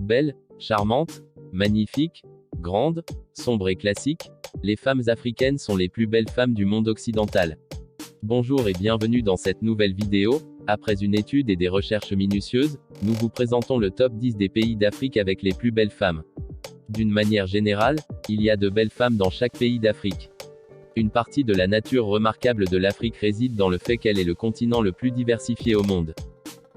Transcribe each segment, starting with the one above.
Belles, charmantes, magnifiques, grandes, sombres et classiques, les femmes africaines sont les plus belles femmes du monde occidental. Bonjour et bienvenue dans cette nouvelle vidéo. Après une étude et des recherches minutieuses, nous vous présentons le top 10 des pays d'Afrique avec les plus belles femmes. D'une manière générale, il y a de belles femmes dans chaque pays d'Afrique. Une partie de la nature remarquable de l'Afrique réside dans le fait qu'elle est le continent le plus diversifié au monde.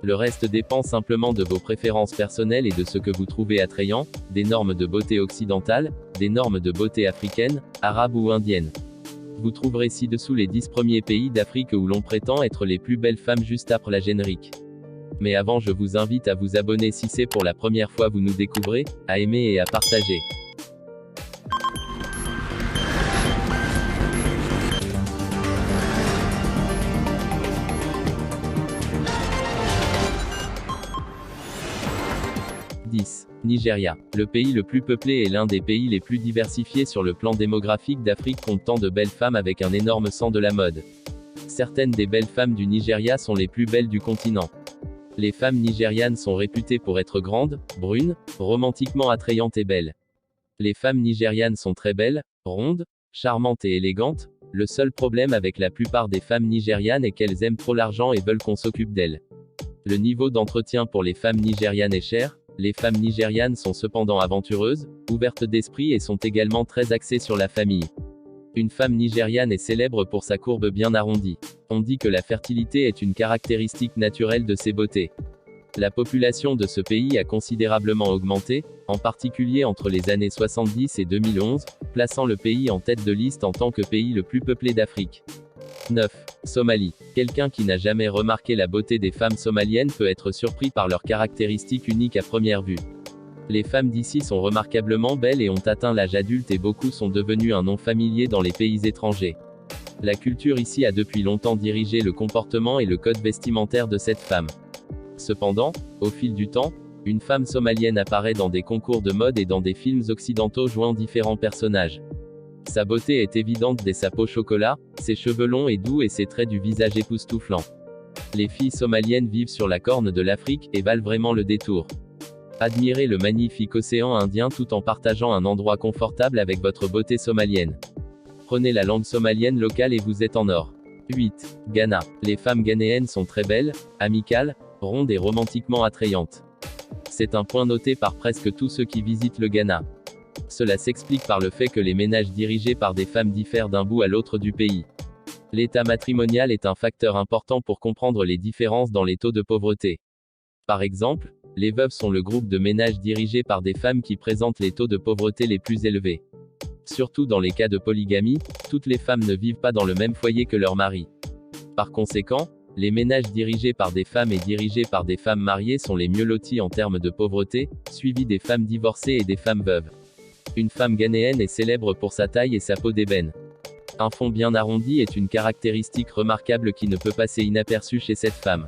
Le reste dépend simplement de vos préférences personnelles et de ce que vous trouvez attrayant, des normes de beauté occidentales, des normes de beauté africaines, arabes ou indiennes. Vous trouverez ci-dessous les 10 premiers pays d'Afrique où l'on prétend être les plus belles femmes juste après la générique. Mais avant, je vous invite à vous abonner si c'est pour la première fois vous nous découvrez, à aimer et à partager. Nigeria. Le pays le plus peuplé et l'un des pays les plus diversifiés sur le plan démographique d'Afrique compte tant de belles femmes avec un énorme sens de la mode. Certaines des belles femmes du Nigeria sont les plus belles du continent. Les femmes nigérianes sont réputées pour être grandes, brunes, romantiquement attrayantes et belles. Les femmes nigérianes sont très belles, rondes, charmantes et élégantes. Le seul problème avec la plupart des femmes nigérianes est qu'elles aiment trop l'argent et veulent qu'on s'occupe d'elles. Le niveau d'entretien pour les femmes nigérianes est cher. Les femmes nigérianes sont cependant aventureuses, ouvertes d'esprit et sont également très axées sur la famille. Une femme nigériane est célèbre pour sa courbe bien arrondie. On dit que la fertilité est une caractéristique naturelle de ses beautés. La population de ce pays a considérablement augmenté, en particulier entre les années 70 et 2011, plaçant le pays en tête de liste en tant que pays le plus peuplé d'Afrique. 9. Somalie. Quelqu'un qui n'a jamais remarqué la beauté des femmes somaliennes peut être surpris par leurs caractéristiques uniques à première vue. Les femmes d'ici sont remarquablement belles et ont atteint l'âge adulte et beaucoup sont devenues un nom familier dans les pays étrangers. La culture ici a depuis longtemps dirigé le comportement et le code vestimentaire de cette femme. Cependant, au fil du temps, une femme somalienne apparaît dans des concours de mode et dans des films occidentaux jouant différents personnages. Sa beauté est évidente dès sa peau chocolat, ses cheveux longs et doux et ses traits du visage époustouflants. Les filles somaliennes vivent sur la corne de l'Afrique et valent vraiment le détour. Admirez le magnifique océan Indien tout en partageant un endroit confortable avec votre beauté somalienne. Prenez la langue somalienne locale et vous êtes en or. 8. Ghana. Les femmes ghanéennes sont très belles, amicales, rondes et romantiquement attrayantes. C'est un point noté par presque tous ceux qui visitent le Ghana. Cela s'explique par le fait que les ménages dirigés par des femmes diffèrent d'un bout à l'autre du pays. L'état matrimonial est un facteur important pour comprendre les différences dans les taux de pauvreté. Par exemple, les veuves sont le groupe de ménages dirigés par des femmes qui présentent les taux de pauvreté les plus élevés. Surtout dans les cas de polygamie, toutes les femmes ne vivent pas dans le même foyer que leur mari. Par conséquent, les ménages dirigés par des femmes et dirigés par des femmes mariées sont les mieux lotis en termes de pauvreté, suivis des femmes divorcées et des femmes veuves. Une femme ghanéenne est célèbre pour sa taille et sa peau d'ébène. Un fond bien arrondi est une caractéristique remarquable qui ne peut passer inaperçue chez cette femme.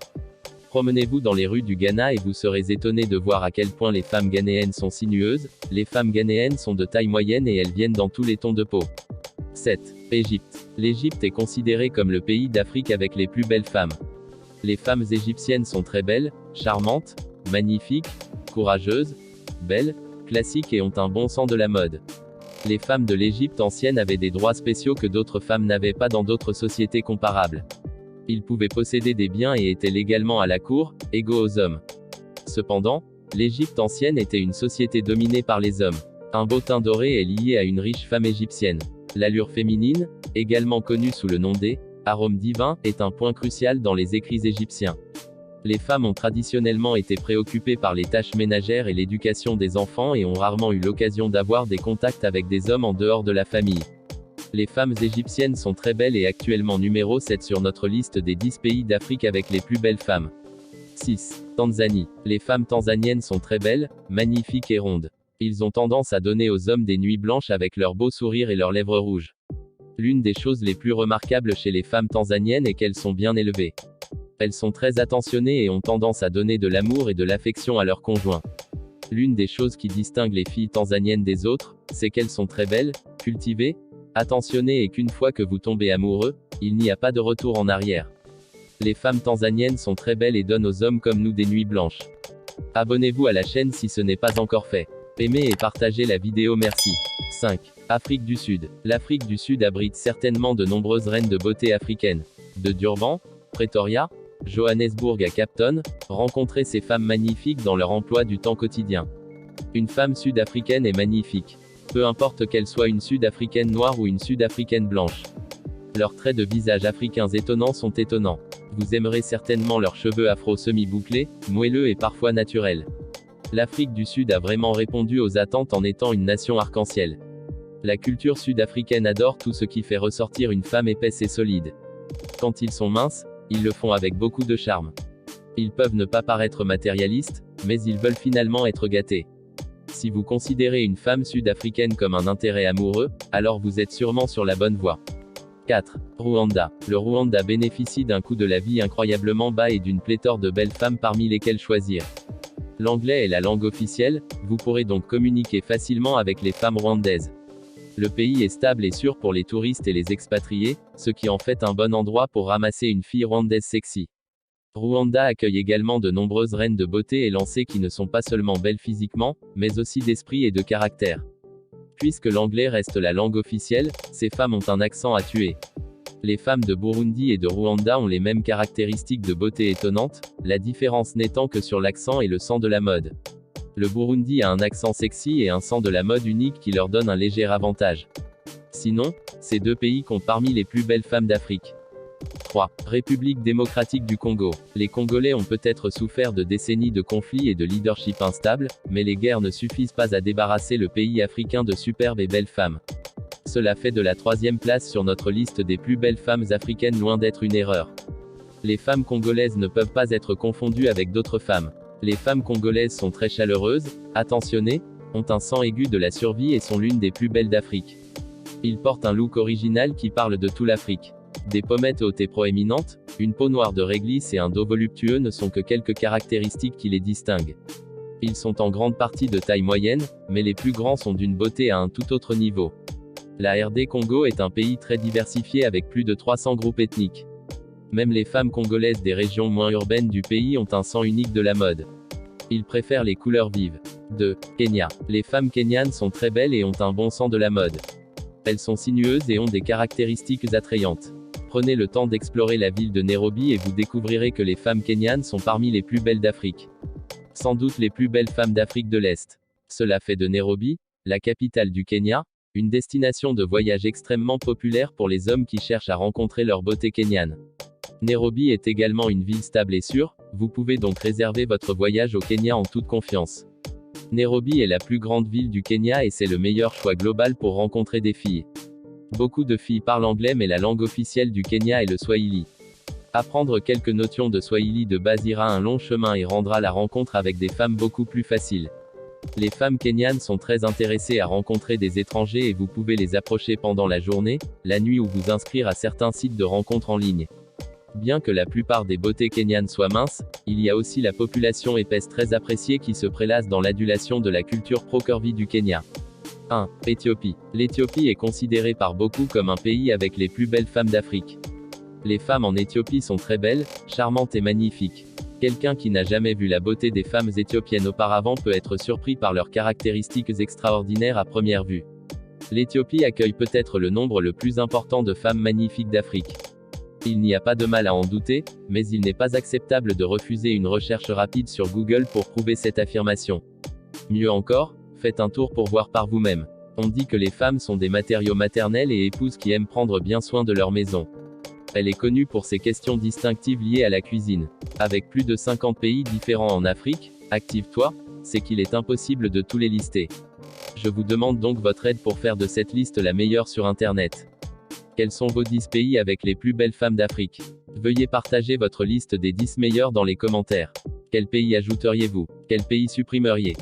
Promenez-vous dans les rues du Ghana et vous serez étonné de voir à quel point les femmes ghanéennes sont sinueuses. Les femmes ghanéennes sont de taille moyenne et elles viennent dans tous les tons de peau. 7. Égypte. L'Égypte est considérée comme le pays d'Afrique avec les plus belles femmes. Les femmes égyptiennes sont très belles, charmantes, magnifiques, courageuses, belles, classiques et ont un bon sens de la mode. Les femmes de l'Égypte ancienne avaient des droits spéciaux que d'autres femmes n'avaient pas dans d'autres sociétés comparables. Ils pouvaient posséder des biens et étaient légalement à la cour, égaux aux hommes. Cependant, l'Égypte ancienne était une société dominée par les hommes. Un beau teint doré est lié à une riche femme égyptienne. L'allure féminine, également connue sous le nom d'arôme divin, est un point crucial dans les écrits égyptiens. Les femmes ont traditionnellement été préoccupées par les tâches ménagères et l'éducation des enfants et ont rarement eu l'occasion d'avoir des contacts avec des hommes en dehors de la famille. Les femmes égyptiennes sont très belles et actuellement numéro 7 sur notre liste des 10 pays d'Afrique avec les plus belles femmes. 6. Tanzanie. Les femmes tanzaniennes sont très belles, magnifiques et rondes. Ils ont tendance à donner aux hommes des nuits blanches avec leur beau sourire et leurs lèvres rouges. L'une des choses les plus remarquables chez les femmes tanzaniennes est qu'elles sont bien élevées. Elles sont très attentionnées et ont tendance à donner de l'amour et de l'affection à leurs conjoints. L'une des choses qui distingue les filles tanzaniennes des autres, c'est qu'elles sont très belles, cultivées, attentionnées et qu'une fois que vous tombez amoureux, il n'y a pas de retour en arrière. Les femmes tanzaniennes sont très belles et donnent aux hommes comme nous des nuits blanches. Abonnez-vous à la chaîne si ce n'est pas encore fait. Aimez et partagez la vidéo, merci. 5. Afrique du Sud. L'Afrique du Sud abrite certainement de nombreuses reines de beauté africaines. De Durban, Pretoria, Johannesburg à Cape Town, rencontrez ces femmes magnifiques dans leur emploi du temps quotidien. Une femme sud-africaine est magnifique. Peu importe qu'elle soit une sud-africaine noire ou une sud-africaine blanche. Leurs traits de visage africains étonnants sont étonnants. Vous aimerez certainement leurs cheveux afro semi-bouclés, moelleux et parfois naturels. L'Afrique du Sud a vraiment répondu aux attentes en étant une nation arc-en-ciel. La culture sud-africaine adore tout ce qui fait ressortir une femme épaisse et solide. Quand ils sont minces, ils le font avec beaucoup de charme. Ils peuvent ne pas paraître matérialistes, mais ils veulent finalement être gâtés. Si vous considérez une femme sud-africaine comme un intérêt amoureux, alors vous êtes sûrement sur la bonne voie. 4. Rwanda. Le Rwanda bénéficie d'un coût de la vie incroyablement bas et d'une pléthore de belles femmes parmi lesquelles choisir. L'anglais est la langue officielle, vous pourrez donc communiquer facilement avec les femmes rwandaises. Le pays est stable et sûr pour les touristes et les expatriés, ce qui en fait un bon endroit pour ramasser une fille rwandaise sexy. Rwanda accueille également de nombreuses reines de beauté élancées qui ne sont pas seulement belles physiquement, mais aussi d'esprit et de caractère. Puisque l'anglais reste la langue officielle, ces femmes ont un accent à tuer. Les femmes de Burundi et de Rwanda ont les mêmes caractéristiques de beauté étonnantes, la différence n'étant que sur l'accent et le sens de la mode. Le Burundi a un accent sexy et un sens de la mode unique qui leur donne un léger avantage. Sinon, ces deux pays comptent parmi les plus belles femmes d'Afrique. 3. République démocratique du Congo. Les Congolais ont peut-être souffert de décennies de conflits et de leadership instable, mais les guerres ne suffisent pas à débarrasser le pays africain de superbes et belles femmes. Cela fait de la 3e place sur notre liste des plus belles femmes africaines loin d'être une erreur. Les femmes congolaises ne peuvent pas être confondues avec d'autres femmes. Les femmes congolaises sont très chaleureuses, attentionnées, ont un sens aigu de la survie et sont l'une des plus belles d'Afrique. Ils portent un look original qui parle de toute l'Afrique. Des pommettes hautes et proéminentes, une peau noire de réglisse et un dos voluptueux ne sont que quelques caractéristiques qui les distinguent. Ils sont en grande partie de taille moyenne, mais les plus grands sont d'une beauté à un tout autre niveau. La RD Congo est un pays très diversifié avec plus de 300 groupes ethniques. Même les femmes congolaises des régions moins urbaines du pays ont un sens unique de la mode. Ils préfèrent les couleurs vives. 2. Kenya. Les femmes kenyanes sont très belles et ont un bon sens de la mode. Elles sont sinueuses et ont des caractéristiques attrayantes. Prenez le temps d'explorer la ville de Nairobi et vous découvrirez que les femmes kenyanes sont parmi les plus belles d'Afrique. Sans doute les plus belles femmes d'Afrique de l'Est. Cela fait de Nairobi, la capitale du Kenya, une destination de voyage extrêmement populaire pour les hommes qui cherchent à rencontrer leur beauté kenyane. Nairobi est également une ville stable et sûre, vous pouvez donc réserver votre voyage au Kenya en toute confiance. Nairobi est la plus grande ville du Kenya et c'est le meilleur choix global pour rencontrer des filles. Beaucoup de filles parlent anglais mais la langue officielle du Kenya est le Swahili. Apprendre quelques notions de Swahili de base ira un long chemin et rendra la rencontre avec des femmes beaucoup plus facile. Les femmes kenyanes sont très intéressées à rencontrer des étrangers et vous pouvez les approcher pendant la journée, la nuit ou vous inscrire à certains sites de rencontres en ligne. Bien que la plupart des beautés kenyanes soient minces, il y a aussi la population épaisse très appréciée qui se prélasse dans l'adulation de la culture pro-curvy du Kenya. 1. Éthiopie. L'Éthiopie est considérée par beaucoup comme un pays avec les plus belles femmes d'Afrique. Les femmes en Éthiopie sont très belles, charmantes et magnifiques. Quelqu'un qui n'a jamais vu la beauté des femmes éthiopiennes auparavant peut être surpris par leurs caractéristiques extraordinaires à première vue. L'Éthiopie accueille peut-être le nombre le plus important de femmes magnifiques d'Afrique. Il n'y a pas de mal à en douter, mais il n'est pas acceptable de refuser une recherche rapide sur Google pour prouver cette affirmation. Mieux encore, faites un tour pour voir par vous-même. On dit que les femmes sont des matériaux maternels et épouses qui aiment prendre bien soin de leur maison. Elle est connue pour ses questions distinctives liées à la cuisine. Avec plus de 50 pays différents en Afrique, active-toi, c'est qu'il est impossible de tous les lister. Je vous demande donc votre aide pour faire de cette liste la meilleure sur Internet. Quels sont vos 10 pays avec les plus belles femmes d'Afrique? Veuillez partager votre liste des 10 meilleurs dans les commentaires. Quel pays ajouteriez-vous? Quel pays supprimeriez?